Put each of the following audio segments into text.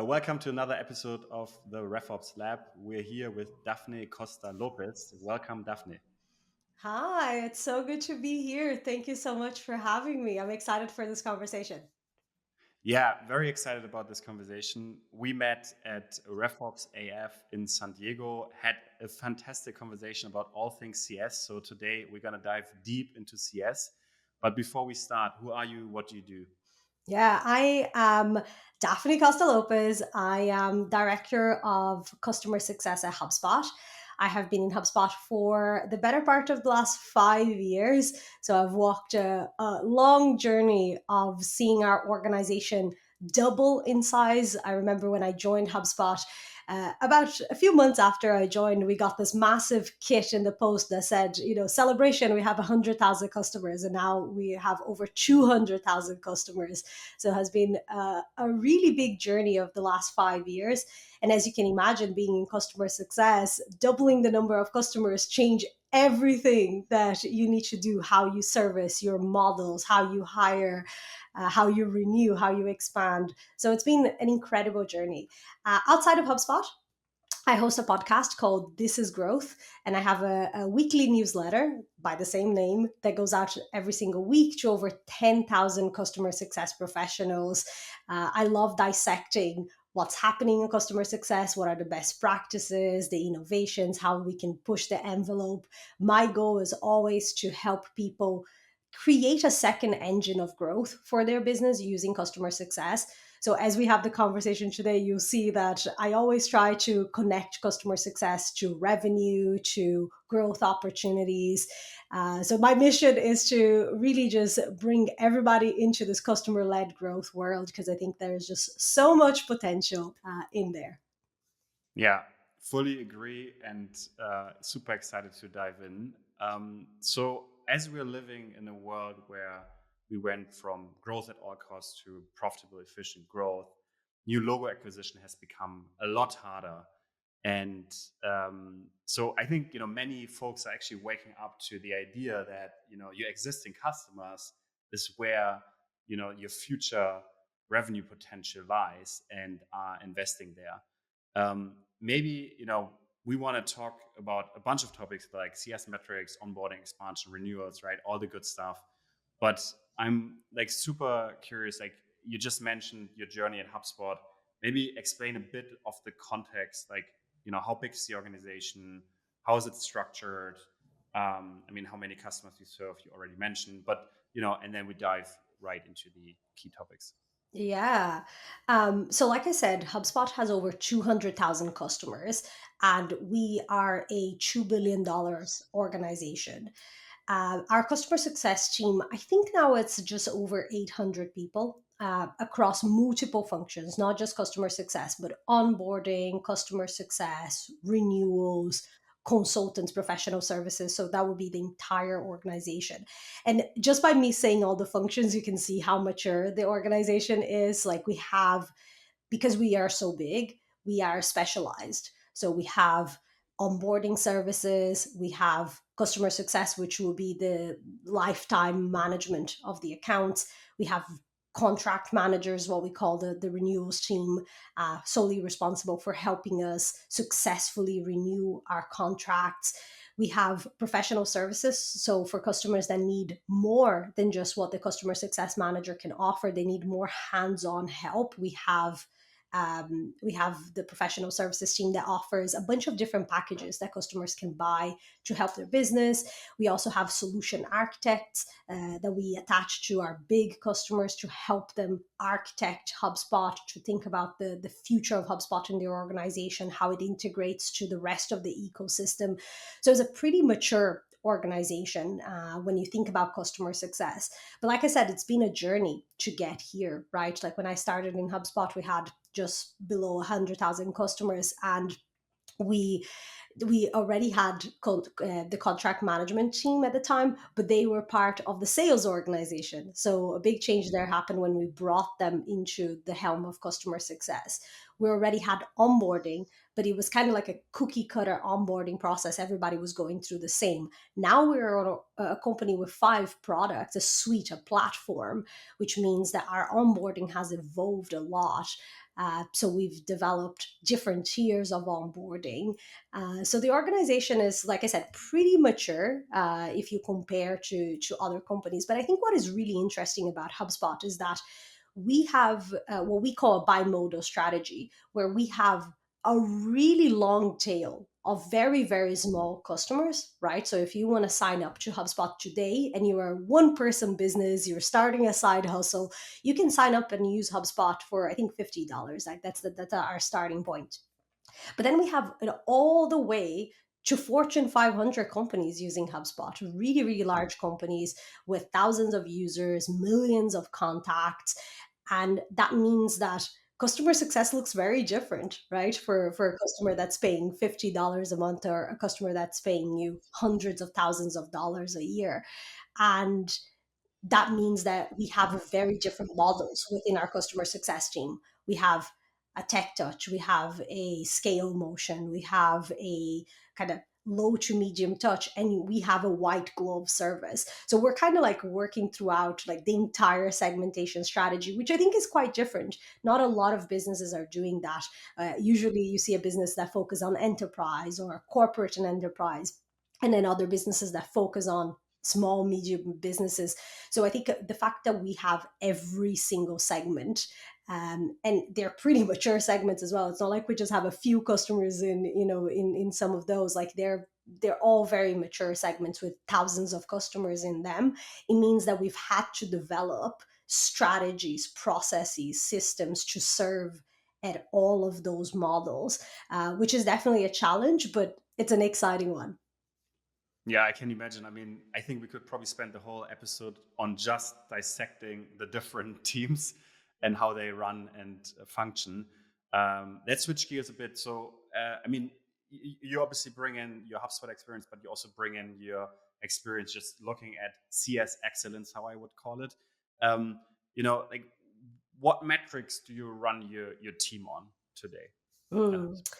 Welcome to another episode of the RevOps Lab. We're here with Daphne Costa Lopez. Welcome, Daphne. Hi, it's so good to be here. Thank you so much for having me. I'm excited for this conversation. Yeah, very excited about this conversation. We met at RevOps AF in San Diego, had a fantastic conversation about all things CS. So today we're going to dive deep into CS. But before we start, who are you? What do you do? Yeah, I am Daphne Costa Lopez. I am Director of Customer Success at HubSpot. I have been in HubSpot for the better part of the last 5 years. So I've walked a long journey of seeing our organization double in size. I remember when I joined HubSpot, about a few months after I joined, we got this massive kit in the post that said, celebration, we have 100,000 customers, and now we have over 200,000 customers. So it has been a really big journey of the last 5 years. And as you can imagine, being in customer success, doubling the number of customers change everything that you need to do, how you service your models, how you hire, how you renew, how you expand. So it's been an incredible journey. Outside of HubSpot, I host a podcast called This is Growth, and I have a weekly newsletter by the same name that goes out every single week to over 10,000 customer success professionals. I love dissecting what's happening in customer success, what are the best practices, the innovations, how we can push the envelope. My goal is always to help people create a second engine of growth for their business using customer success. So as we have the conversation today, you'll see that I always try to connect customer success to revenue, to growth opportunities. So my mission is to really just bring everybody into this customer-led growth world because I think there's just so much potential in there. Yeah, fully agree and super excited to dive in. So, as we're living in a world where we went from growth at all costs to profitable, efficient growth, new logo acquisition has become a lot harder. And so, I think many folks are actually waking up to the idea that your existing customers is where your future revenue potential lies and are investing there. Maybe we want to talk about a bunch of topics like CS metrics, onboarding, expansion, renewals, right? All the good stuff. But I'm like super curious. Like you just mentioned your journey at HubSpot. Maybe explain a bit of the context. Like how big is the organization? How is it structured? I mean, how many customers you serve? You already mentioned, but and then we dive right into the key topics. Yeah. So, like I said, HubSpot has over 200,000 customers, and we are a $2 billion organization. Our customer success team, I think now it's just over 800 people across multiple functions, not just customer success, but onboarding, customer success, renewals, consultants, professional services. So that would be the entire organization. And just by me saying all the functions, you can see how mature the organization is. Like we have, because we are so big, we are specialized. So we have onboarding services, we have customer success, which will be the lifetime management of the accounts. We have contract managers, what we call the renewals team, solely responsible for helping us successfully renew our contracts. We have professional services. So for customers that need more than just what the customer success manager can offer, they need more hands-on help. We have the professional services team that offers a bunch of different packages that customers can buy to help their business. We also have solution architects that we attach to our big customers to help them architect HubSpot, to think about the future of HubSpot in their organization, how it integrates to the rest of the ecosystem. So it's a pretty mature organization when you think about customer success. But like I said, it's been a journey to get here, right? Like when I started in HubSpot, we had just below 100,000 customers, and we we already had the contract management team at the time, but they were part of the sales organization. So a big change there happened when we brought them into the helm of customer success. We already had onboarding, but it was kind of like a cookie cutter onboarding process. Everybody was going through the same. Now we're a company with 5 products, a suite, a platform, which means that our onboarding has evolved a lot. So we've developed different tiers of onboarding. So the organization is, like I said, pretty mature if you compare to other companies. But I think what is really interesting about HubSpot is that we have what we call a bimodal strategy, where we have a really long tail of very, very small customers, right? So if you want to sign up to HubSpot today and you are a one person business, you're starting a side hustle, you can sign up and use HubSpot for, I think, $50. Like that's our starting point. But then we have all the way to Fortune 500 companies using HubSpot, really, really large companies with thousands of users, millions of contacts. And that means that customer success looks very different, right? For a customer that's paying $50 a month or a customer that's paying you hundreds of thousands of dollars a year. And that means that we have very different models within our customer success team. We have a tech touch, we have a scale motion, we have a kind of low to medium touch, and we have a white glove service. So we're kind of like working throughout like the entire segmentation strategy, which I think is quite different. Not a lot of businesses are doing that. Usually you see a business that focus on enterprise or corporate and enterprise, and then other businesses that focus on small medium businesses. So I think the fact that we have every single segment, and they're pretty mature segments as well. It's not like we just have a few customers in, in some of those. Like they're all very mature segments with thousands of customers in them. It means that we've had to develop strategies, processes, systems to serve at all of those models, which is definitely a challenge, but it's an exciting one. Yeah, I can imagine. I mean, I think we could probably spend the whole episode on just dissecting the different teams and how they run and function. Let's switch gears a bit. So, I mean, you obviously bring in your HubSpot experience, but you also bring in your experience just looking at CS excellence, how I would call it. Um, like what metrics do you run your team on today at Mm. HubSpot?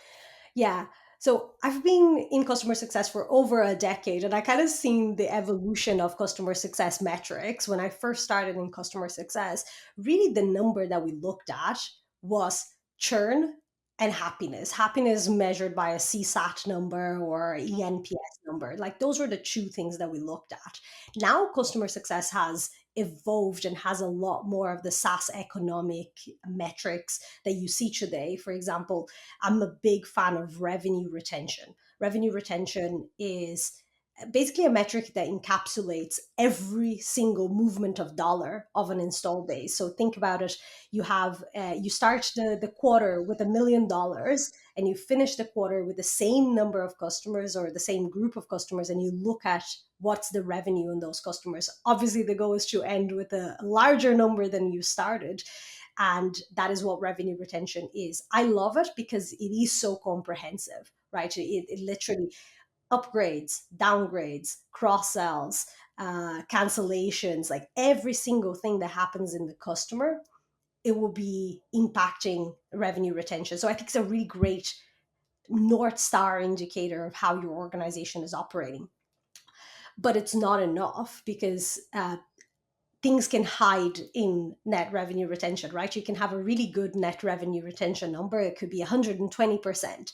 Yeah. So I've been in customer success for over a decade, and I kind of seen the evolution of customer success metrics. When I first started in customer success, really the number that we looked at was churn and happiness. Happiness measured by a CSAT number or ENPS number. Like those were the two things that we looked at. Now customer success has evolved and has a lot more of the SaaS economic metrics that you see today. For example, I'm a big fan of revenue retention. Revenue retention is basically a metric that encapsulates every single movement of dollar of an install base. So think about it. You start the quarter with $1 million, and you finish the quarter with the same number of customers or the same group of customers, and you look at what's the revenue in those customers. Obviously the goal is to end with a larger number than you started, and that is what revenue retention is. I love it because it is so comprehensive, right? It literally upgrades, downgrades, cross sells, cancellations, like every single thing that happens in the customer, it will be impacting revenue retention. So I think it's a really great North Star indicator of how your organization is operating. But it's not enough because things can hide in net revenue retention, right? You can have a really good net revenue retention number. It could be 120%,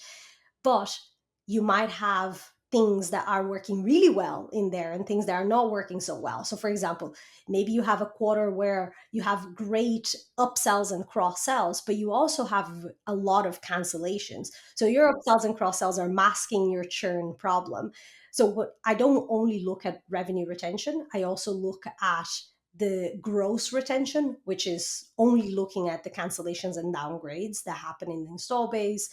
but you might have things that are working really well in there and things that are not working so well. So, for example, maybe you have a quarter where you have great upsells and cross sells, but you also have a lot of cancellations. So, your upsells and cross sells are masking your churn problem. So, what I don't only look at revenue retention, I also look at the gross retention, which is only looking at the cancellations and downgrades that happen in the install base.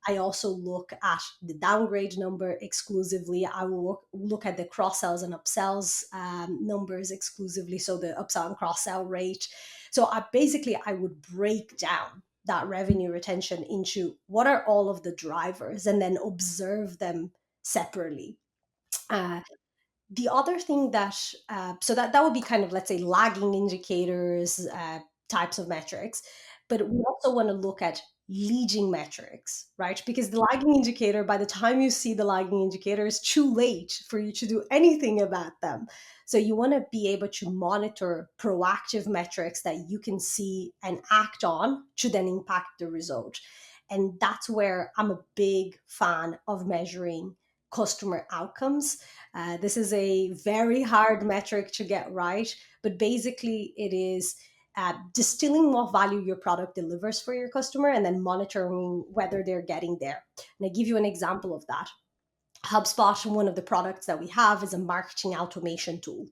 I also look at the downgrade number exclusively. I will look at the cross sells and upsells numbers exclusively, so the upsell and cross sell rate. So I would break down that revenue retention into what are all of the drivers and then observe them separately. Uh, the other thing that so that would be kind of, let's say, lagging indicators, types of metrics. But we also want to look at leading metrics, right? Because the lagging indicator, by the time you see the lagging indicator, is too late for you to do anything about them. So you want to be able to monitor proactive metrics that you can see and act on to then impact the result. And that's where I'm a big fan of measuring customer outcomes. This is a very hard metric to get right, but basically it is distilling what value your product delivers for your customer and then monitoring whether they're getting there. And I give you an example of that. HubSpot, one of the products that we have, is a marketing automation tool.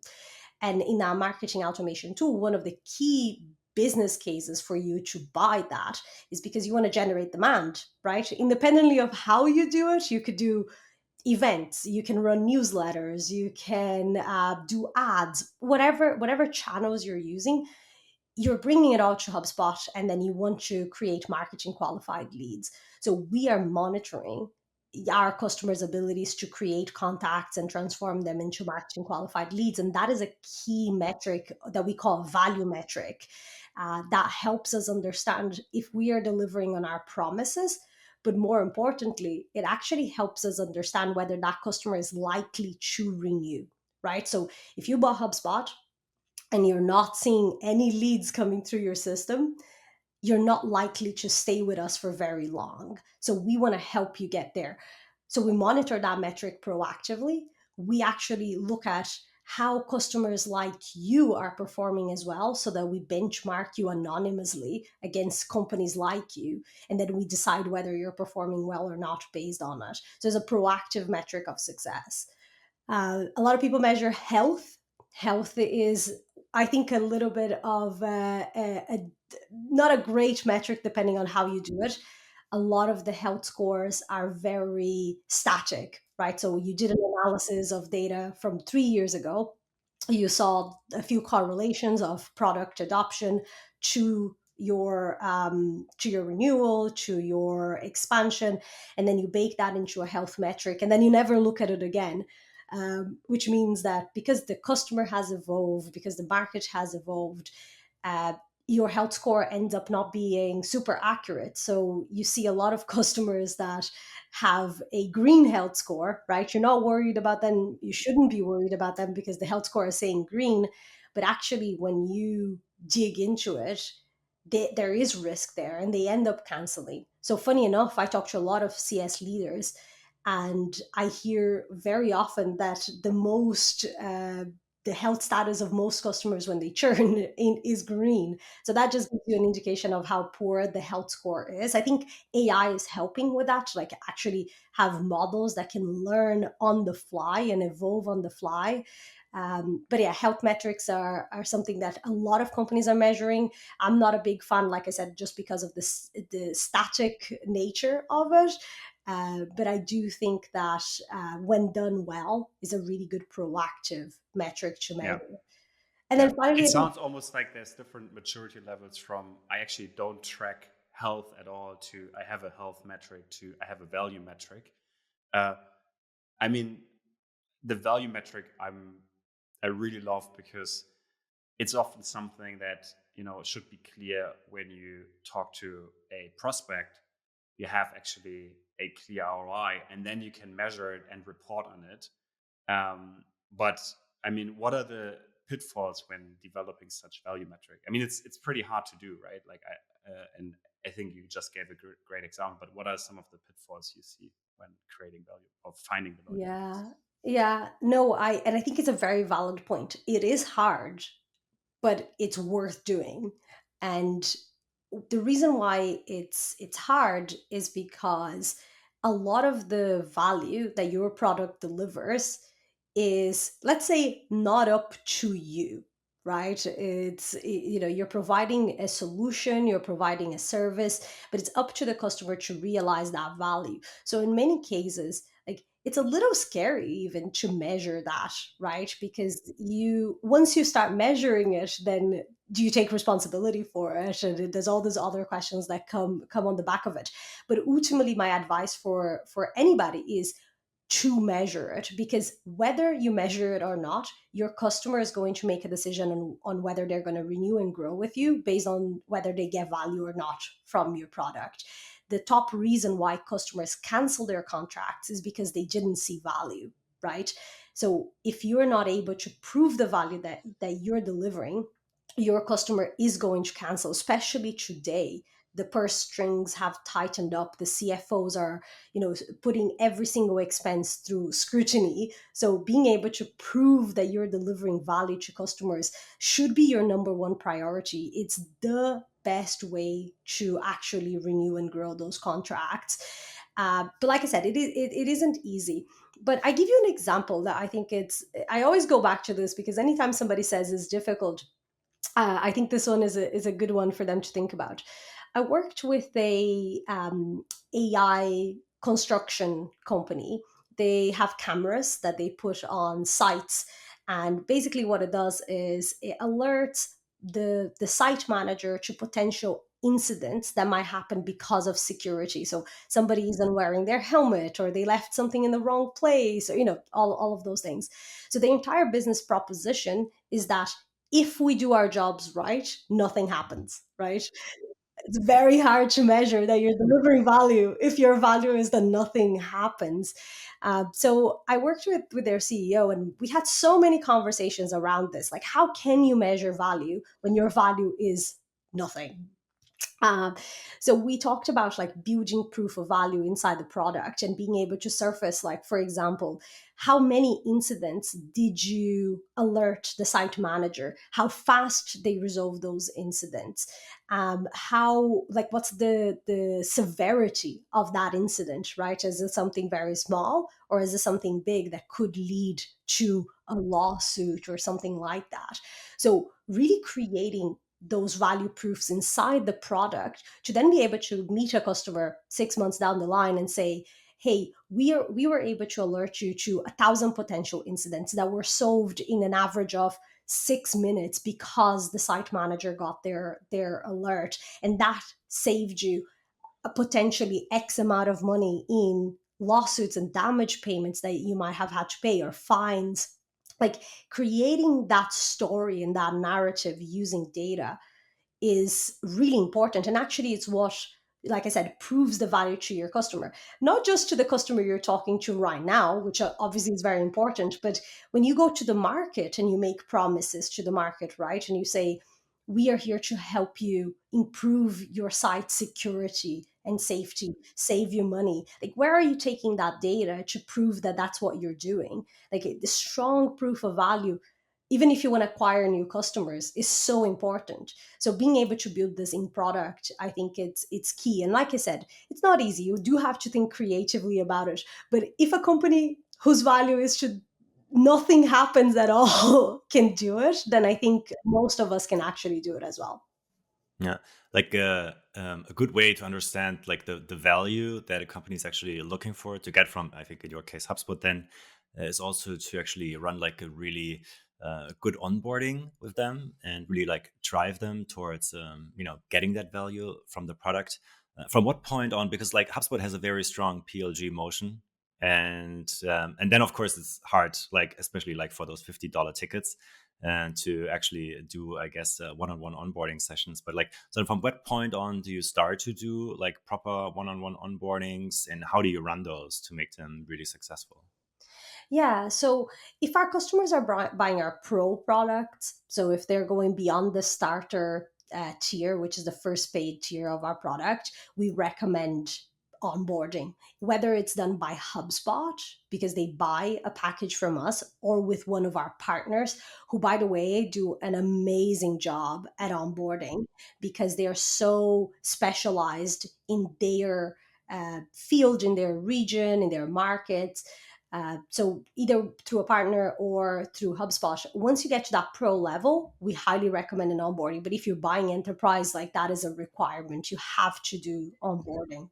And in our marketing automation tool, one of the key business cases for you to buy that is because you want to generate demand, right? Independently of how you do it, you could do events, you can run newsletters, you can do ads, whatever channels you're using, you're bringing it all to HubSpot, and then you want to create marketing qualified leads. So we are monitoring our customers' abilities to create contacts and transform them into marketing qualified leads. And that is a key metric that we call value metric. That helps us understand if we are delivering on our promises. But more importantly, it actually helps us understand whether that customer is likely to renew, right? So if you bought HubSpot and you're not seeing any leads coming through your system, you're not likely to stay with us for very long. So we want to help you get there. So we monitor that metric proactively. We actually look at how customers like you are performing as well, so that we benchmark you anonymously against companies like you. And then we decide whether you're performing well or not based on it. So it's a proactive metric of success. A lot of people measure health. Health is, I think, a little bit of not a great metric depending on how you do it. A lot of the health scores are very static, right? So you did an analysis of data from 3 years ago. You saw a few correlations of product adoption to your renewal, to your expansion, and then you bake that into a health metric, and then you never look at it again. Which means that because the customer has evolved, because the market has evolved, uh, your health score ends up not being super accurate. So you see a lot of customers that have a green health score, right? You're not worried about them. You shouldn't be worried about them because the health score is saying green. But actually, when you dig into it, there is risk there and they end up canceling. So, funny enough, I talk to a lot of CS leaders and I hear very often that the health status of most customers when they churn is green. So that just gives you an indication of how poor the health score is. I think AI is helping with that, like actually have models that can learn on the fly and evolve on the fly. But yeah, health metrics are something that a lot of companies are measuring. I'm not a big fan, like I said, just because of the static nature of it. But I do think that when done well, is a really good proactive metric to Yeah. measure. And Yeah. then finally, It I think, sounds almost like there's different maturity levels from I actually don't track health at all to I have a health metric to I have a value metric. Uh, I mean, the value metric I really love because it's often something that should be clear when you talk to a prospect. You have actually a clear ROI, and then you can measure it and report on it. But I mean, what are the pitfalls when developing such value metric? I mean, it's pretty hard to do, right? Like and I think you just gave a great example. But what are some of the pitfalls you see when creating value or finding the value metrics? yeah, yeah, no, I think it's a very valid point. It is hard, but it's worth doing. And the reason why it's hard is because a lot of the value that your product delivers is, let's say, not up to you, right? You're providing a solution, you're providing a service, but it's up to the customer to realize that value. So in many cases, like, it's a little scary even to measure that, right? Because you once you start measuring it, then do you take responsibility for it? And there's all these other questions that come on the back of it. But ultimately, my advice for anybody is to measure it, because whether you measure it or not, your customer is going to make a decision on whether they're going to renew and grow with you based on whether they get value or not from your product. The top reason why customers cancel their contracts is because they didn't see value, right? So if you're not able to prove the value that you're delivering, your customer is going to cancel, especially today. The purse strings have tightened up. The CFOs are, putting every single expense through scrutiny. So being able to prove that you're delivering value to customers should be your number one priority. It's the best way to actually renew and grow those contracts. But like I said, it isn't easy. But I give you an example that I think I always go back to this because anytime somebody says it's difficult, I think this one is a good one for them to think about. I worked with a AI construction company. They have cameras that they put on sites, and basically what it does is it alerts the site manager to potential incidents that might happen because of security. So somebody isn't wearing their helmet, or they left something in the wrong place, or all of those things. So the entire business proposition is that if we do our jobs right, nothing happens, right? It's very hard to measure that you're delivering value if your value is that nothing happens. So I worked with their CEO, and we had so many conversations around this. Like, how can you measure value when your value is nothing? Um, so we talked about like building proof of value inside the product and being able to surface, like, for example, how many incidents did you alert the site manager? How fast they resolve those incidents? How, like, what's the severity of that incident? Right? Is it something very small, or is it something big that could lead to a lawsuit or something like that? So really creating those value proofs inside the product to then be able to meet a customer 6 months down the line and say, hey, we were able to alert you to 1,000 potential incidents that were solved in an average of 6 minutes because the site manager got their alert, and that saved you a potentially X amount of money in lawsuits and damage payments that you might have had to pay, or fines. Like, creating that story and that narrative using data is really important. And actually, it's what, like I said, proves the value to your customer, not just to the customer you're talking to right now, which obviously is very important, but when you go to the market and you make promises to the market, right? And you say, we are here to help you improve your site security and safety, save you money. Like, where are you taking that data to prove that that's what you're doing? Like, the strong proof of value, even if you want to acquire new customers, is so important. So being able to build this in product, I think it's key. And like I said, it's not easy. You do have to think creatively about it. But if a company whose value is to nothing happens at all can do it, then I think most of us can actually do it as well. Yeah, like a good way to understand like the value that a company is actually looking for to get from, I think in your case, HubSpot, then is also to actually run like a really good onboarding with them and really like drive them towards getting that value from the product. From what point on? Because like HubSpot has a very strong PLG motion, and then of course it's hard, like especially like for those $50 tickets, and to actually do, I guess, one-on-one onboarding sessions. But like, so from what point on do you start to do like proper one-on-one onboardings, and how do you run those to make them really successful? Yeah. So if our customers are buying our pro products, so if they're going beyond the starter tier, which is the first paid tier of our product, we recommend onboarding, whether it's done by HubSpot because they buy a package from us, or with one of our partners who, by the way, do an amazing job at onboarding because they are so specialized in their field, in their region, in their markets. So either through a partner or through HubSpot, once you get to that pro level, we highly recommend an onboarding. But if you're buying enterprise, like, that is a requirement. You have to do onboarding.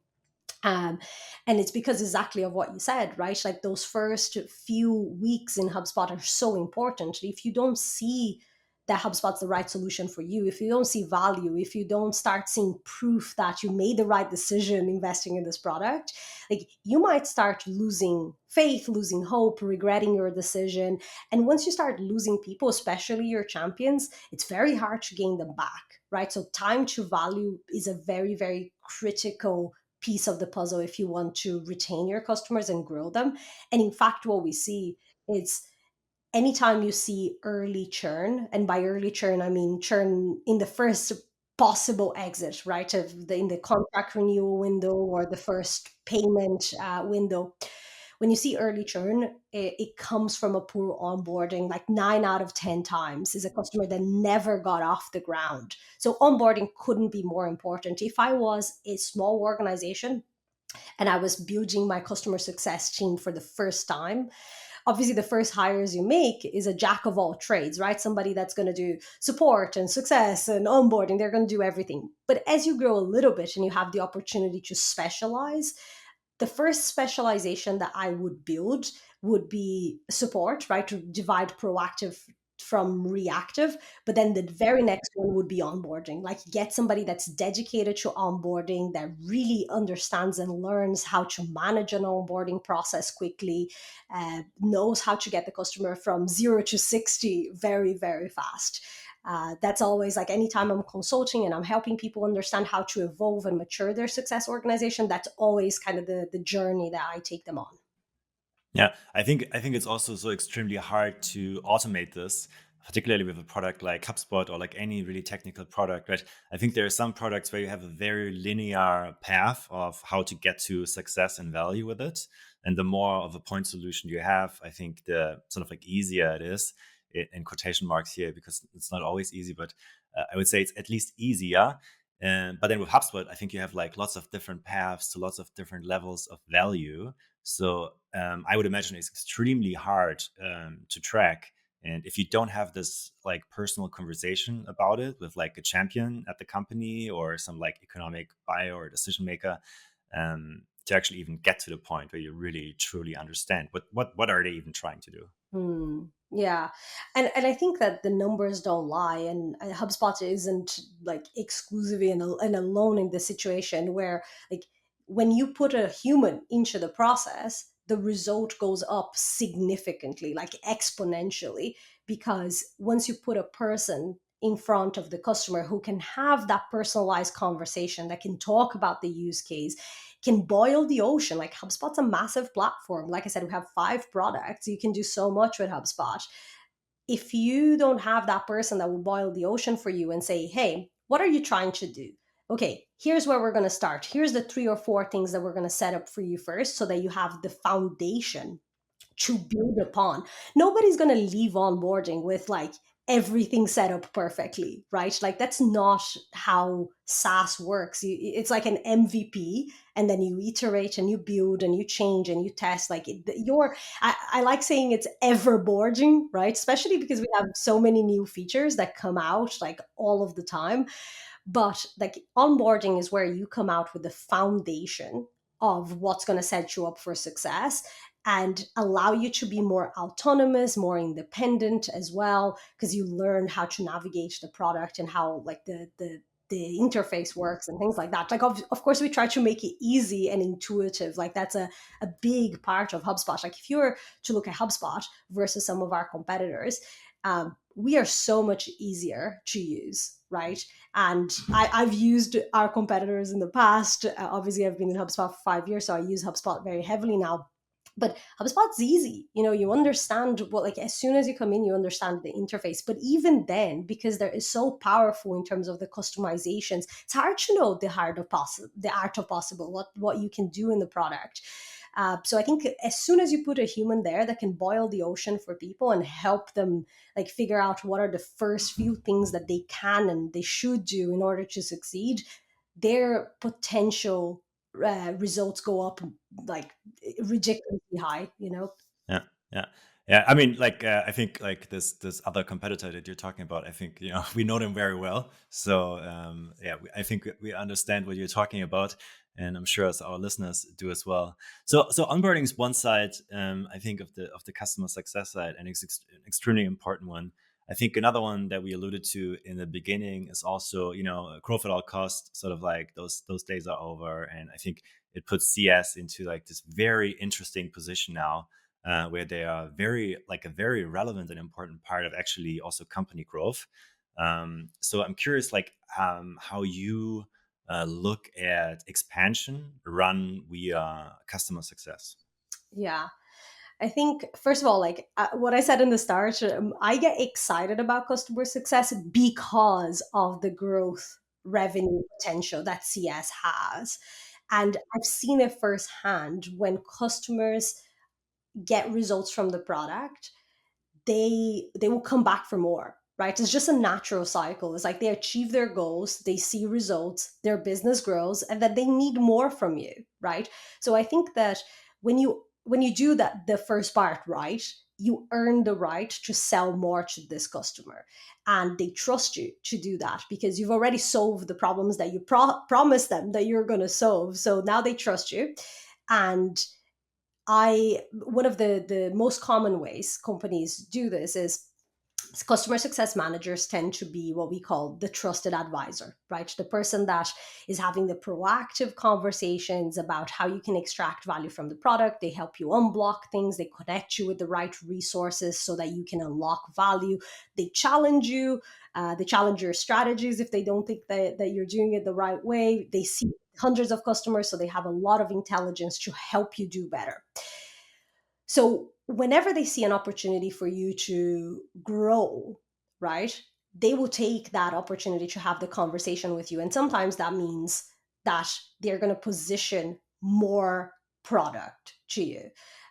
Um, and it's because exactly of what you said, right? Like, those first few weeks in HubSpot are so important. If you don't see that HubSpot's the right solution for you, if you don't see value, if you don't start seeing proof that you made the right decision investing in this product, like you might start losing faith, losing hope, regretting your decision. And once you start losing people, especially your champions, it's very hard to gain them back, right? So time to value is a very, very critical piece of the puzzle if you want to retain your customers and grow them. And in fact, what we see is anytime you see early churn, and by early churn, I mean churn in the first possible exit, right? In the contract renewal window or the first payment window. When you see early churn, it comes from a poor onboarding. Like 9 out of 10 times is a customer that never got off the ground. So onboarding couldn't be more important. If I was a small organization and I was building my customer success team for the first time, obviously the first hires you make is a jack of all trades, right? Somebody that's going to do support and success and onboarding. They're going to do everything. But as you grow a little bit and you have the opportunity to specialize, the first specialization that I would build would be support, right? To divide proactive from reactive. But then the very next one would be onboarding. Like get somebody that's dedicated to onboarding, that really understands and learns how to manage an onboarding process quickly, knows how to get the customer from 0 to 60 very, very fast. That's always like anytime I'm consulting and I'm helping people understand how to evolve and mature their success organization, that's always kind of the journey that I take them on. Yeah, I think it's also so extremely hard to automate this, particularly with a product like HubSpot or like any really technical product, right? I think there are some products where you have a very linear path of how to get to success and value with it. And the more of a point solution you have, I think the sort of like easier it is, in quotation marks here, because it's not always easy, but I would say it's at least easier. But then with HubSpot, I think you have like lots of different paths to lots of different levels of value. So I would imagine it's extremely hard to track. And if you don't have this like personal conversation about it with like a champion at the company or some like economic buyer or decision maker, to actually even get to the point where you really truly understand what are they even trying to do. Yeah. And I think that the numbers don't lie, and HubSpot isn't like exclusively and alone in the situation where like when you put a human into the process, the result goes up significantly, like exponentially, because once you put a person in front of the customer who can have that personalized conversation, that can talk about the use case, can boil the ocean. Like HubSpot's a massive platform. Like I said, we have 5 products. You can do so much with HubSpot. If you don't have that person that will boil the ocean for you and say, hey, what are you trying to do? Okay, here's where we're going to start. Here's the 3 or 4 things that we're going to set up for you first so that you have the foundation to build upon. Nobody's going to leave onboarding with like everything set up perfectly, right? Like that's not how SaaS works. It's like an MVP, and then you iterate and you build and you change and you test. Like I like saying it's everboarding, right? Especially because we have so many new features that come out like all of the time. But like onboarding is where you come out with the foundation of what's going to set you up for success and allow you to be more autonomous, more independent as well, because you learn how to navigate the product and how like the interface works and things like that. Like, of course, we try to make it easy and intuitive. Like that's a big part of HubSpot. Like if you were to look at HubSpot versus some of our competitors, we are so much easier to use, right? And I've used our competitors in the past. Obviously, I've been in HubSpot for 5 years, so I use HubSpot very heavily now. But HubSpot's easy. You understand what, like, as soon as you come in, you understand the interface. But even then, because there is so powerful in terms of the customizations, it's hard to know the art of possible, what you can do in the product. So I think as soon as you put a human there that can boil the ocean for people and help them like figure out what are the first few things that they can and they should do in order to succeed, their potential results go up like ridiculously high. Yeah, yeah, yeah. I mean, like I think like this other competitor that you're talking about, I think we know them very well. So yeah, I think we understand what you're talking about, and I'm sure as our listeners do as well. So onboarding is one side, I think, of the customer success side, and it's an extremely important one. I think another one that we alluded to in the beginning is also, growth at all costs, sort of like those days are over. And I think it puts CS into like this very interesting position now, where they are a very relevant and important part of actually also company growth. So I'm curious, like, how you look at expansion run via customer success. Yeah. I think, first of all, like what I said in the start, I get excited about customer success because of the growth revenue potential that CS has. And I've seen it firsthand when customers get results from the product, they will come back for more, right? It's just a natural cycle. It's like they achieve their goals, they see results, their business grows, and then they need more from you, right? So I think that when you do that, the first part right, you earn the right to sell more to this customer, and they trust you to do that because you've already solved the problems that you promised them that you're going to solve. So now they trust you. And I one of the most common ways companies do this is customer success managers tend to be what we call the trusted advisor, right? The person that is having the proactive conversations about how you can extract value from the product. They help you unblock things, they connect you with the right resources so that you can unlock value. They challenge you, they challenge your strategies if they don't think that you're doing it the right way. They see hundreds of customers, so they have a lot of intelligence to help you do better. So whenever they see an opportunity for you to grow, right, they will take that opportunity to have the conversation with you. And sometimes that means that they're going to position more product to you.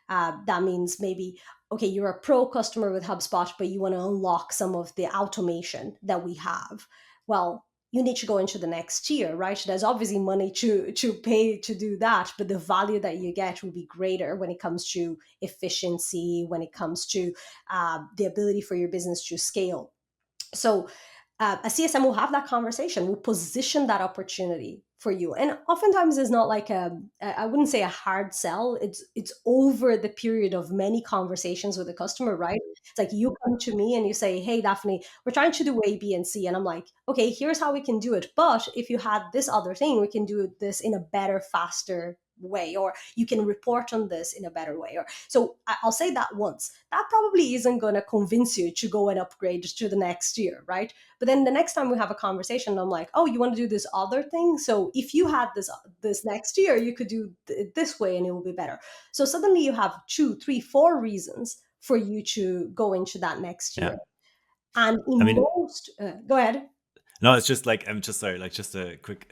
That means maybe, okay, you're a pro customer with HubSpot, but you want to unlock some of the automation that we have. Well, you need to go into the next tier, right? There's obviously money to pay to do that, but the value that you get will be greater when it comes to efficiency, when it comes to the ability for your business to scale. So a CSM will have that conversation, will position that opportunity for you. And oftentimes it's not like I wouldn't say a hard sell. It's over the period of many conversations with the customer, right? It's like you come to me and you say, hey, Daphne, we're trying to do A, B, and C. And I'm like, okay, here's how we can do it. But if you had this other thing, we can do this in a better, faster way, or you can report on this in a better way. Or so I'll say that once. That probably isn't going to convince you to go and upgrade to the next year, right? But then the next time we have a conversation, I'm like, oh, you want to do this other thing? So if you had this next year, you could do it this way and it will be better. So suddenly you have 2, 3, 4 reasons for you to go into that next Yeah. year. And I in mean, most, go ahead. no, it's just like, I'm just sorry, like just a quick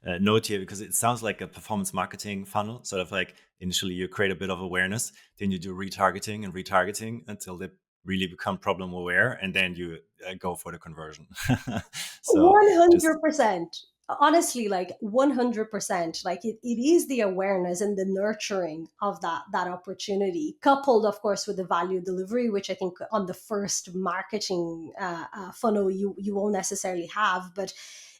note here, because it sounds like a performance marketing funnel. Sort of like initially you create a bit of awareness, then you do retargeting and retargeting until they really become problem aware, and then you go for the conversion. So just 100%. Honestly, like 100%. Like it is the awareness and the nurturing of that opportunity, coupled, of course, with the value delivery, which I think on the first marketing funnel you won't necessarily have, but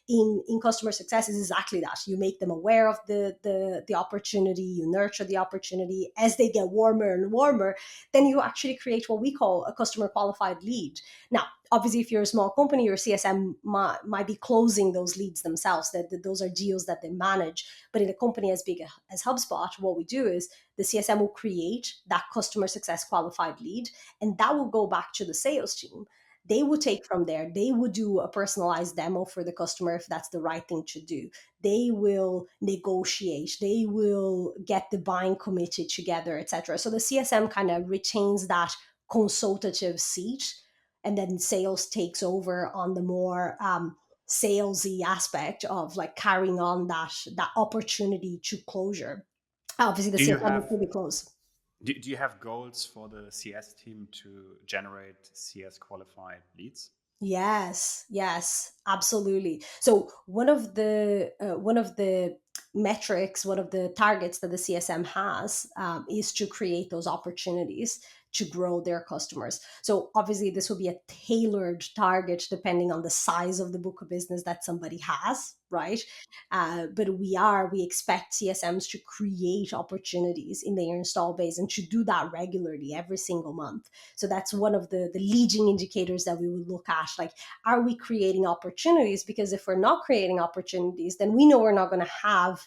in customer success is exactly that. You make them aware of the opportunity, you nurture the opportunity. As they get warmer and warmer, then you actually create what we call a customer qualified lead. Now, obviously, if you're a small company, your CSM might be closing those leads themselves. That those are deals that they manage. But in a company as big as HubSpot, what we do is the CSM will create that customer success qualified lead, and that will go back to the sales team. They will take from there. They will do a personalized demo for the customer if that's the right thing to do. They will negotiate. They will get the buying committee together, etc. So the CSM kind of retains that consultative seat, and then sales takes over on the more salesy aspect of like carrying on that opportunity to closure. Obviously, the Do you CSM have will be close. do you have goals for the CS team to generate CS qualified leads? Yes, absolutely. So one of the metrics, one of the targets that the CSM has is to create those opportunities to grow their customers. So obviously this will be a tailored target depending on the size of the book of business that somebody has, right? But we expect CSMs to create opportunities in their install base and to do that regularly every single month. So that's one of the leading indicators that we would look at. Like, are we creating opportunities? Because if we're not creating opportunities, then we know we're not going to have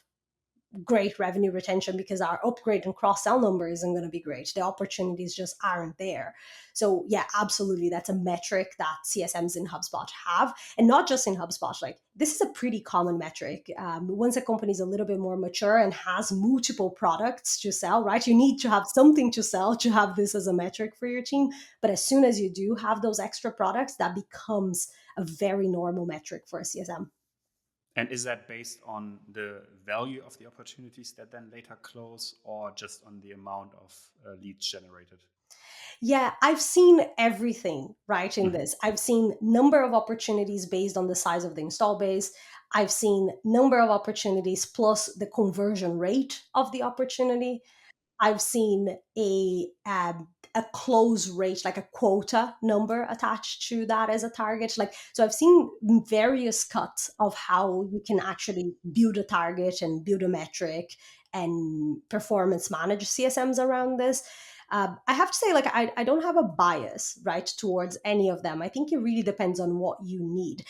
great revenue retention because our upgrade and cross-sell number isn't going to be great. The opportunities just aren't there. So yeah, absolutely, that's a metric that CSMs in HubSpot have, and not just in HubSpot. Like, this is a pretty common metric. Once a company is a little bit more mature and has multiple products to sell, right, you need to have something to sell to have this as a metric for your team. But as soon as you do have those extra products, that becomes a very normal metric for a CSM. And is that based on the value of the opportunities that then later close, or just on the amount of leads generated? Yeah, I've seen everything right in this. I've seen number of opportunities based on the size of the install base. I've seen number of opportunities plus the conversion rate of the opportunity. I've seen a close rate, like a quota number attached to that as a target. Like, so I've seen various cuts of how you can actually build a target and build a metric and performance manage CSMs around this. I have to say, like, I don't have a bias, right, towards any of them. I think it really depends on what you need.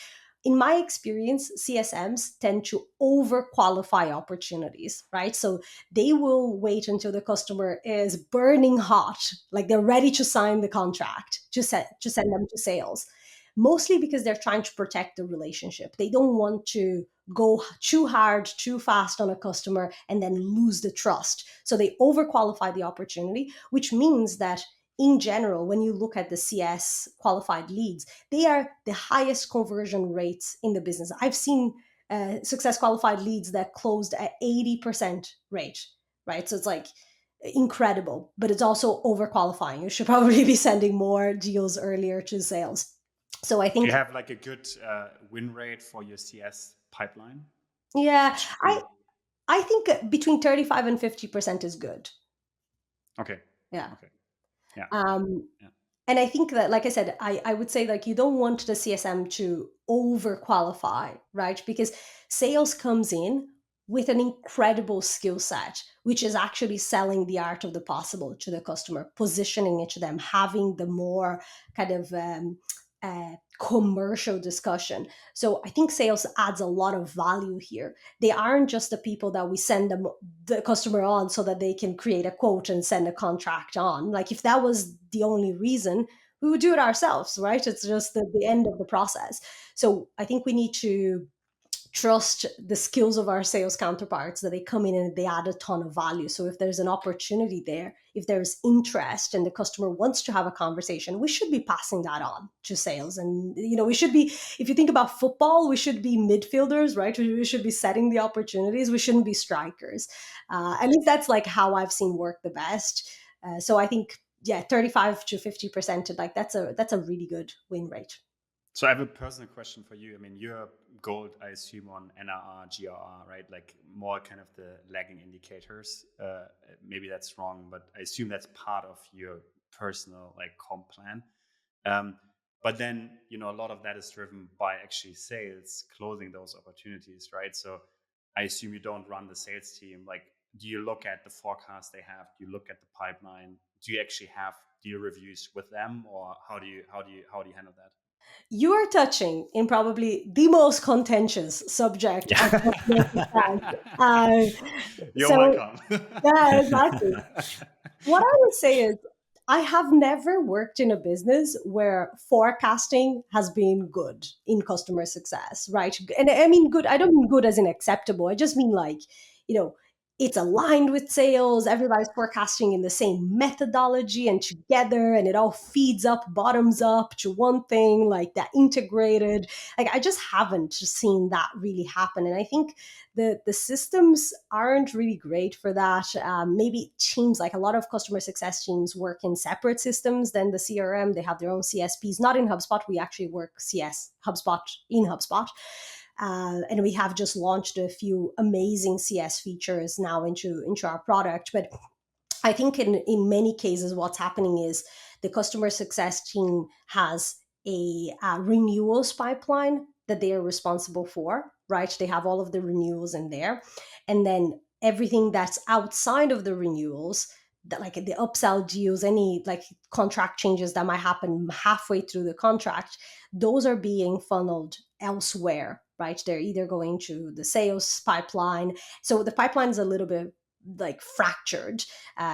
In my experience, CSMs tend to overqualify opportunities, right? So they will wait until the customer is burning hot, like they're ready to sign the contract, to send them to sales, mostly because they're trying to protect the relationship. They don't want to go too hard, too fast on a customer and then lose the trust. So they overqualify the opportunity, which means that in general, when you look at the CS qualified leads, they are the highest conversion rates in the business. I've seen success qualified leads that closed at 80% rate, right? So it's like incredible, but it's also overqualifying. You should probably be sending more deals earlier to sales. So I think you have like a good win rate for your CS pipeline. Yeah, I think between 35 and 50% is good. Okay. Yeah. Okay. Yeah. Yeah. And I think that, like I said, I would say, like, you don't want the CSM to overqualify, right? Because sales comes in with an incredible skill set, which is actually selling the art of the possible to the customer, positioning it to them, having the more kind of commercial discussion. So I think sales adds a lot of value here. They aren't just the people that we send the customer on so that they can create a quote and send a contract on. Like, if that was the only reason, we would do it ourselves, right? It's just the end of the process. So I think we need to trust the skills of our sales counterparts, that they come in and they add a ton of value. So if there's an opportunity there, if there's interest and the customer wants to have a conversation, we should be passing that on to sales. And, we should be, if you think about football, we should be midfielders, right? We should be setting the opportunities. We shouldn't be strikers. At least that's like how I've seen work the best. So I think, 35 to 50%, like that's a really good win rate. So I have a personal question for you. I mean, you're gold, I assume, on NRR, GRR, right? Like more kind of the lagging indicators. Maybe that's wrong, but I assume that's part of your personal like comp plan. But then, a lot of that is driven by actually sales closing those opportunities, right? So I assume you don't run the sales team. Like, do you look at the forecast they have? Do you look at the pipeline? Do you actually have deal reviews with them, or how do you handle that? You are touching in probably the most contentious subject of customer success. You're So, welcome. yeah, exactly. What I would say is, I have never worked in a business where forecasting has been good in customer success, right? And I mean good, I don't mean good as in acceptable. I just mean like, it's aligned with sales. Everybody's forecasting in the same methodology and together, and it all feeds up, bottoms up to one thing, like that integrated. Like, I just haven't seen that really happen. And I think the systems aren't really great for that. Maybe teams, like a lot of customer success teams, work in separate systems than the CRM. They have their own CSPs. Not in HubSpot. We actually work HubSpot in HubSpot. And we have just launched a few amazing CS features now into our product. But I think in many cases, what's happening is the customer success team has a renewals pipeline that they are responsible for, right? They have all of the renewals in there. And then everything that's outside of the renewals, that like the upsell deals, any like contract changes that might happen halfway through the contract, those are being funneled elsewhere, right? They're either going to the sales pipeline. So the pipeline is a little bit like fractured.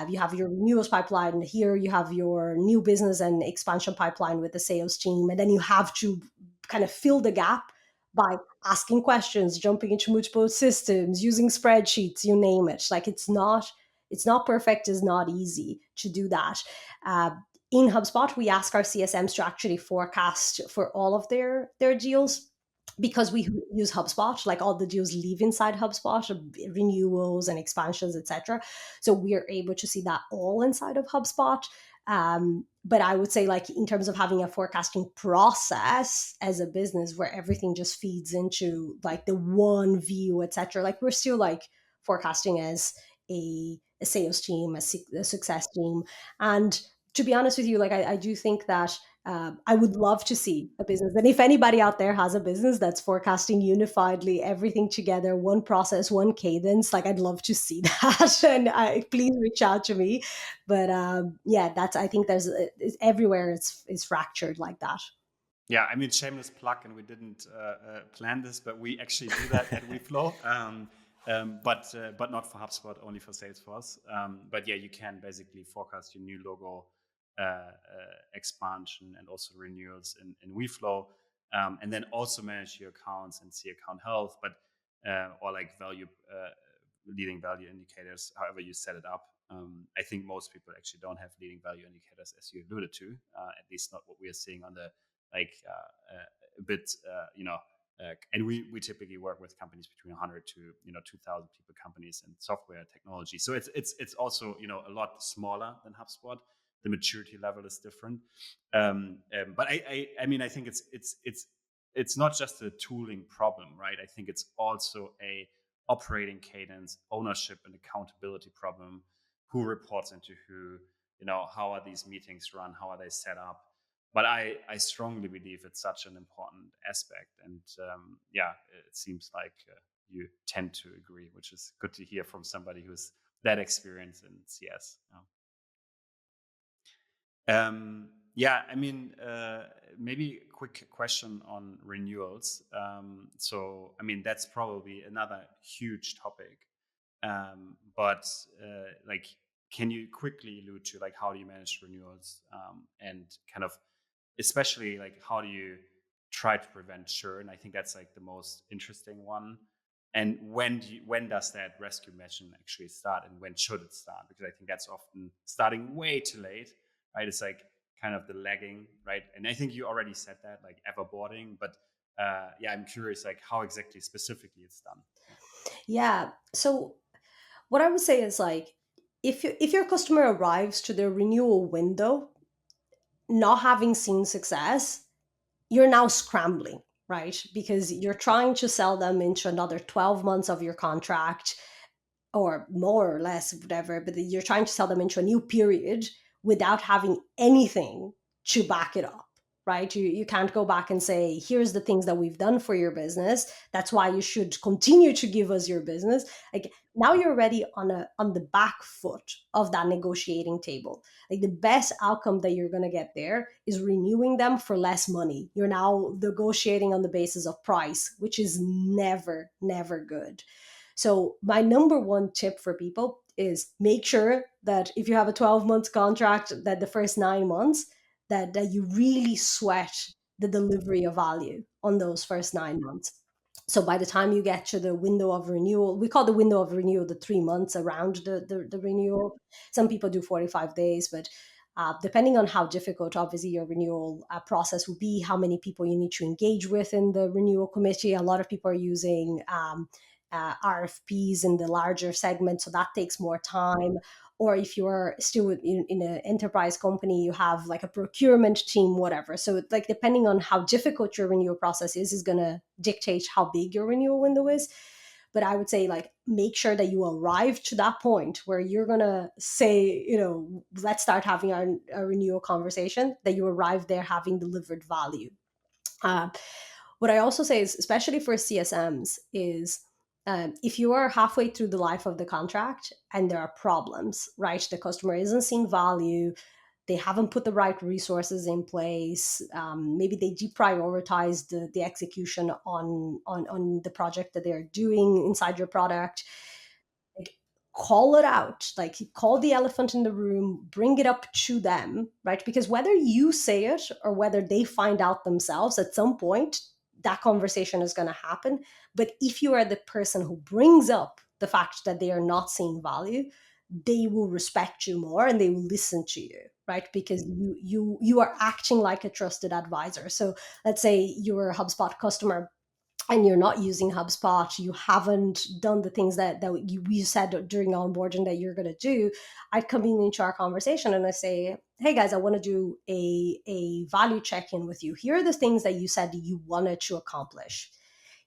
You have your renewals pipeline, and here you have your new business and expansion pipeline with the sales team, and then you have to kind of fill the gap by asking questions, jumping into multiple systems, using spreadsheets, you name it. Like it's not perfect, it's not easy to do that. uh, in HubSpot, we ask our CSMs to actually forecast for all of their deals, because we use HubSpot, like all the deals live inside HubSpot, renewals and expansions, etc. So we're able to see that all inside of HubSpot. But I would say, like, in terms of having a forecasting process as a business where everything just feeds into like the one view, etc., like we're still like forecasting as a sales team, a success team. And to be honest with you, like I do think that I would love to see a business. And if anybody out there has a business that's forecasting unifiedly everything together, one process, one cadence, like I'd love to see that. And please reach out to me. But yeah, that's, I think there's it's everywhere. It's fractured like that. Yeah, I mean, shameless plug, and we didn't plan this, but we actually do that at Weflow. But not for HubSpot, only for Salesforce. But yeah, you can basically forecast your new logo expansion and also renewals in Weflow, and then also manage your accounts and see account health, but or like value leading value indicators, however you set it up. I think most people actually don't have leading value indicators, as you alluded to, at least not what we are seeing on the like a bit, and we typically work with companies between 100 to 2,000 people companies in software technology. So it's also a lot smaller than HubSpot. The maturity level is different, but I mean I think it's not just a tooling problem, right? I think it's also a operating cadence, ownership, and accountability problem. Who reports into who? How are these meetings run? How are they set up? But I strongly believe it's such an important aspect, and yeah, it seems like you tend to agree, which is good to hear from somebody who's that experienced in CS. Yeah, I mean, maybe a quick question on renewals. So, I mean, that's probably another huge topic. But like, can you quickly allude to like how do you manage renewals, and kind of especially like how do you try to prevent churn? I think that's like the most interesting one. And when does that rescue mission actually start, and when should it start? Because I think that's often starting way too late, right? It's like kind of the lagging, right? And I think you already said that, like everboarding, but yeah, I'm curious, like how exactly specifically it's done. Yeah. So what I would say is, like, if your customer arrives to their renewal window not having seen success, you're now scrambling, right? Because you're trying to sell them into another 12 months of your contract, or more or less, whatever, but you're trying to sell them into a new period without having anything to back it up, right? You can't go back and say, here's the things that we've done for your business, that's why you should continue to give us your business. Like, now you're already on the back foot of that negotiating table. Like, the best outcome that you're going to get there is renewing them for less money. You're now negotiating on the basis of price, which is never good. So my number one tip for people is make sure that if you have a 12-month contract, that the first 9 months, that you really sweat the delivery of value on those first 9 months. So by the time you get to the window of renewal, we call the window of renewal the 3 months around the renewal. Some people do 45 days, but depending on how difficult, obviously, your renewal process will be, how many people you need to engage with in the renewal committee. A lot of people are using RFPs in the larger segment, so that takes more time. Or if you're still in an enterprise company, you have like a procurement team, whatever. So like, depending on how difficult your renewal process is going to dictate how big your renewal window is. But I would say, like, make sure that you arrive to that point where you're going to say, let's start having our renewal conversation, that you arrive there having delivered value. What I also say is, especially for CSMs, is if you are halfway through the life of the contract and there are problems, right? The customer isn't seeing value, they haven't put the right resources in place, maybe they deprioritize the execution on the project that they're doing inside your product. Like, call it out, like, call the elephant in the room, bring it up to them, right? Because whether you say it or whether they find out themselves, at some point that conversation is going to happen. But if you are the person who brings up the fact that they are not seeing value, they will respect you more and they will listen to you, right? Because you are acting like a trusted advisor. So let's say you're a HubSpot customer and you're not using HubSpot, you haven't done the things that we said during onboarding that you're going to do. I'd come into our conversation and I say, hey guys, I want to do a value check-in with you. Here are the things that you said you wanted to accomplish.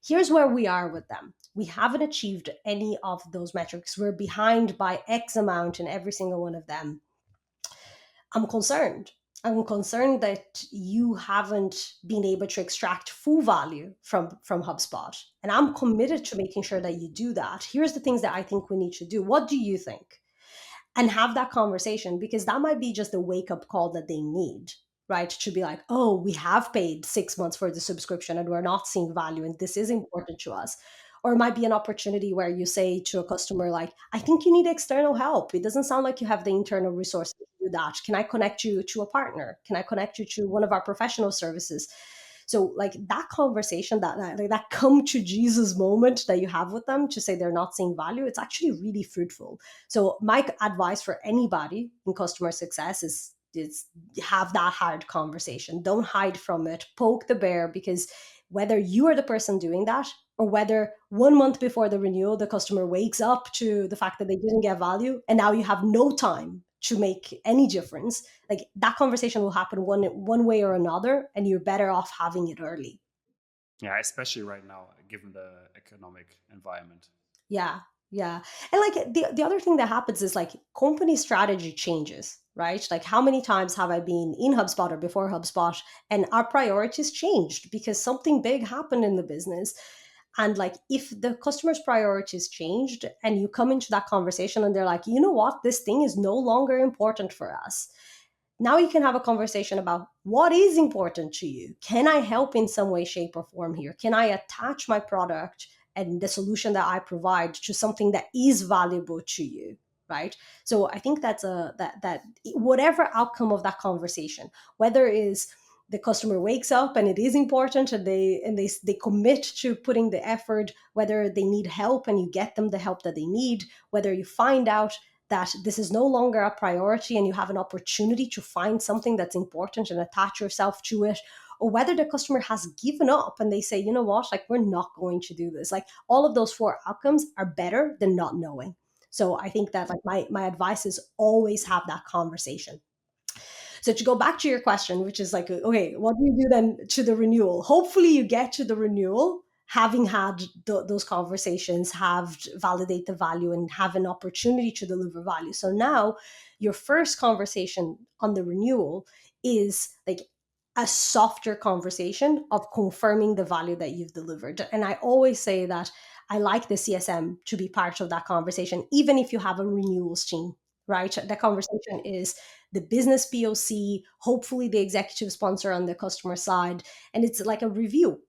Here's where we are with them. We haven't achieved any of those metrics. We're behind by X amount in every single one of them. I'm concerned. I'm concerned that you haven't been able to extract full value from HubSpot. And I'm committed to making sure that you do that. Here's the things that I think we need to do. What do you think? And have that conversation, because that might be just a wake up call that they need, right? To be like, oh, we have paid 6 months for the subscription and we're not seeing value, and this is important to us. Or it might be an opportunity where you say to a customer, like, I think you need external help. It doesn't sound like you have the internal resources to do that. Can I connect you to a partner? Can I connect you to one of our professional services? So, like, that conversation, that come to Jesus moment that you have with them to say they're not seeing value, it's actually really fruitful. So my advice for anybody in customer success is have that hard conversation. Don't hide from it. Poke the bear, because whether you are the person doing that or whether 1 month before the renewal, the customer wakes up to the fact that they didn't get value and now you have no time to make any difference, like, that conversation will happen one way or another, and you're better off having it early. Yeah, especially right now, given the economic environment. Yeah, yeah. And like the other thing that happens is, like, company strategy changes, right? Like, how many times have I been in HubSpot or before HubSpot and our priorities changed because something big happened in the business? And like, if the customer's priorities changed and you come into that conversation and they're like, you know what, this thing is no longer important for us. Now you can have a conversation about what is important to you. Can I help in some way, shape, or form here? Can I attach my product and the solution that I provide to something that is valuable to you? Right. So I think that's that whatever outcome of that conversation, whether it is the customer wakes up and it is important and they commit to putting the effort, whether they need help and you get them the help that they need, whether you find out that this is no longer a priority and you have an opportunity to find something that's important and attach yourself to it, or whether the customer has given up and they say, you know what, like, we're not going to do this. Like, all of those 4 outcomes are better than not knowing. So I think that, like, my advice is always have that conversation. So to go back to your question, which is like, okay, what do you do then to the renewal? Hopefully you get to the renewal having had those conversations, have validate the value and have an opportunity to deliver value. So now your first conversation on the renewal is like a softer conversation of confirming the value that you've delivered. And I always say that I like the CSM to be part of that conversation, even if you have a renewals team, right? The conversation is the business POC, hopefully the executive sponsor on the customer side, and it's like a review.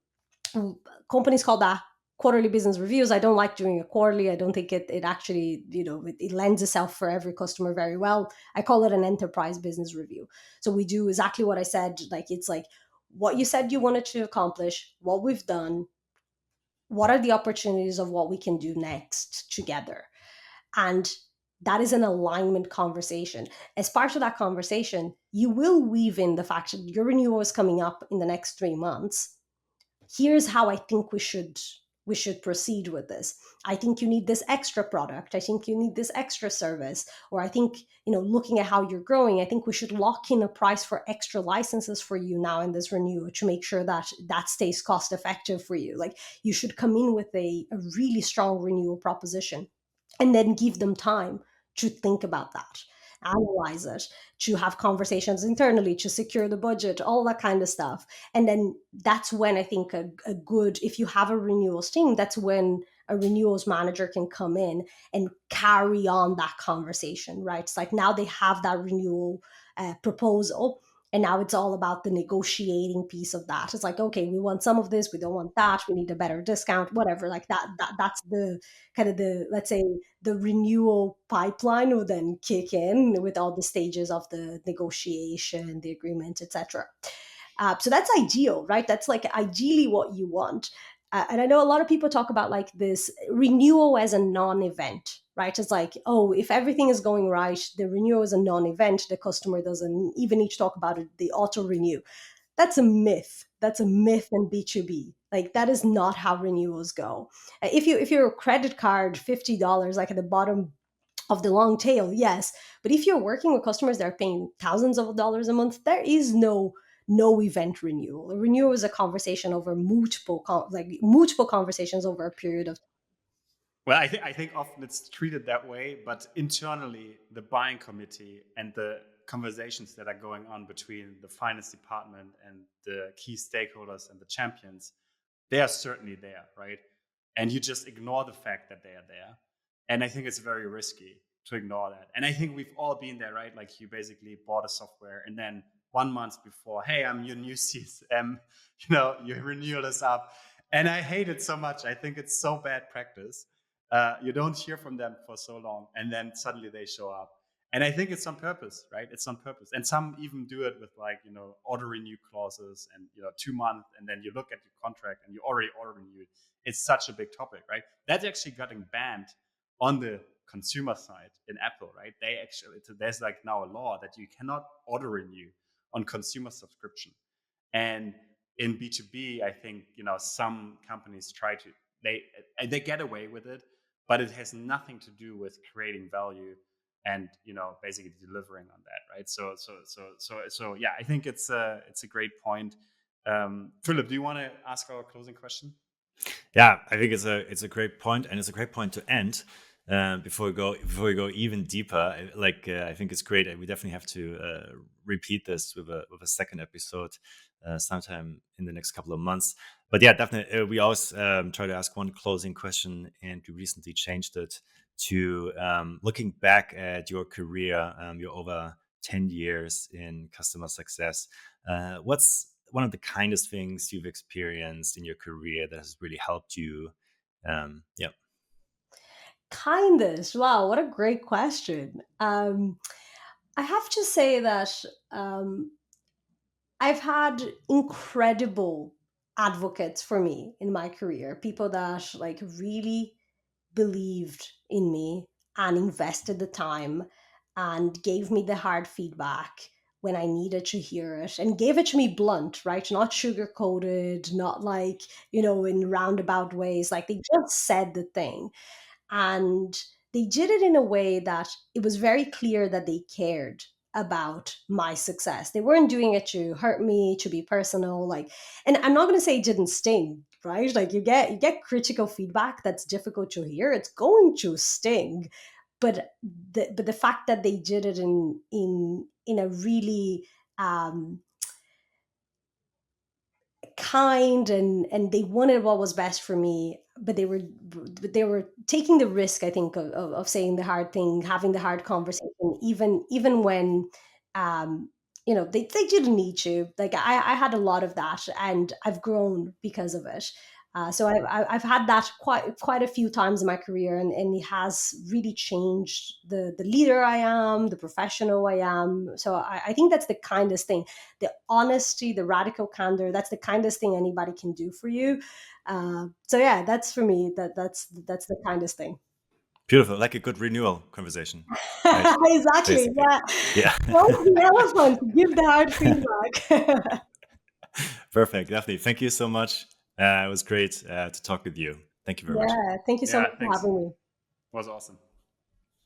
Companies call that quarterly business reviews. I don't like doing a quarterly. I don't think it actually, it lends itself for every customer very well. I call it an enterprise business review. So we do exactly what I said. Like, it's like what you said you wanted to accomplish, what we've done, what are the opportunities of what we can do next together. And that is an alignment conversation. As part of that conversation, you will weave in the fact that your renewal is coming up in the next 3 months. Here's how I think we should we should proceed with this. I think you need this extra product. I think you need this extra service. Or I think, looking at how you're growing, I think we should lock in a price for extra licenses for you now in this renewal to make sure that that stays cost effective for you. Like, you should come in with a really strong renewal proposition and then give them time to think about that, analyze it, to have conversations internally, to secure the budget, all that kind of stuff. And then that's when I think a good, if you have a renewals team, that's when a renewals manager can come in and carry on that conversation, right? It's like now they have that renewal proposal, and now it's all about the negotiating piece of that. It's like, okay, we want some of this, we don't want that, we need a better discount, whatever. Like that's the kind of the, let's say, the renewal pipeline will then kick in with all the stages of the negotiation, the agreement, etc. So that's ideal, right? That's like ideally what you want. And I know a lot of people talk about like this renewal as a non-event, right? It's like, oh, if everything is going right, the renewal is a non-event. The customer doesn't even need to talk about it. They auto-renew. That's a myth. That's a myth in B2B. Like, that is not how renewals go. If you're a credit card, $50, like at the bottom of the long tail, yes. But if you're working with customers that are paying thousands of dollars a month, there is no event renewal. A renewal is a conversation over multiple conversations over a period of. Well, I think often it's treated that way, but internally, the buying committee and the conversations that are going on between the finance department and the key stakeholders and the champions, they are certainly there, right? And you just ignore the fact that they are there. And I think it's very risky to ignore that. And I think we've all been there, right? Like, you basically bought a software and then 1 month before, hey, I'm your new CSM, your renewal is up. And I hate it so much. I think it's so bad practice. You don't hear from them for so long, and then suddenly they show up. And I think it's on purpose, right? It's on purpose. And some even do it with auto renew clauses and 2 months, and then you look at your contract and you already auto renewed. It's such a big topic, right? That's actually getting banned on the consumer side in Apple, right? There's like now a law that you cannot auto renew on consumer subscription. And in B2B, I think some companies try to, they get away with it, but it has nothing to do with creating value and basically delivering on that, right? So yeah, I think it's a great point. Philip, do you want to ask our closing question? Yeah, I think it's a great point, and it's a great point to end. Before we go even deeper, I think it's great, and we definitely have to repeat this with a second episode sometime in the next couple of months. But yeah, definitely, we always try to ask one closing question, and we recently changed it to looking back at your career, your over 10 years in customer success. What's one of the kindest things you've experienced in your career that has really helped you? Yeah. Kindest. Wow, what a great question. I have to say that I've had incredible advocates for me in my career, people that like really believed in me and invested the time and gave me the hard feedback when I needed to hear it, and gave it to me blunt, right? Not sugar coated, not like, in roundabout ways. Like, they just said the thing. And they did it in a way that it was very clear that they cared about my success. They weren't doing it to hurt me, to be personal. Like, and I'm not going to say it didn't sting, right? Like, you get critical feedback that's difficult to hear. It's going to sting, but the fact that they did it in a really kind, and they wanted what was best for me, but they were taking the risk, I think, of saying the hard thing, having the hard conversation, even when they didn't need to. Like, I had a lot of that, and I've grown because of it. So I've had that quite a few times in my career, and it has really changed the leader I am, the professional I am. So I think that's the kindest thing, the honesty, the radical candor. That's the kindest thing anybody can do for you. So yeah, that's for me. That's the kindest thing. Beautiful, like a good renewal conversation. Right? Exactly. Basically. Yeah. Don't the elephant, give the hard feedback. Perfect, Daphne. Thank you so much. It was great to talk with you. Thank you very much. Yeah, thank you so Yeah, much for thanks. having me. Was awesome.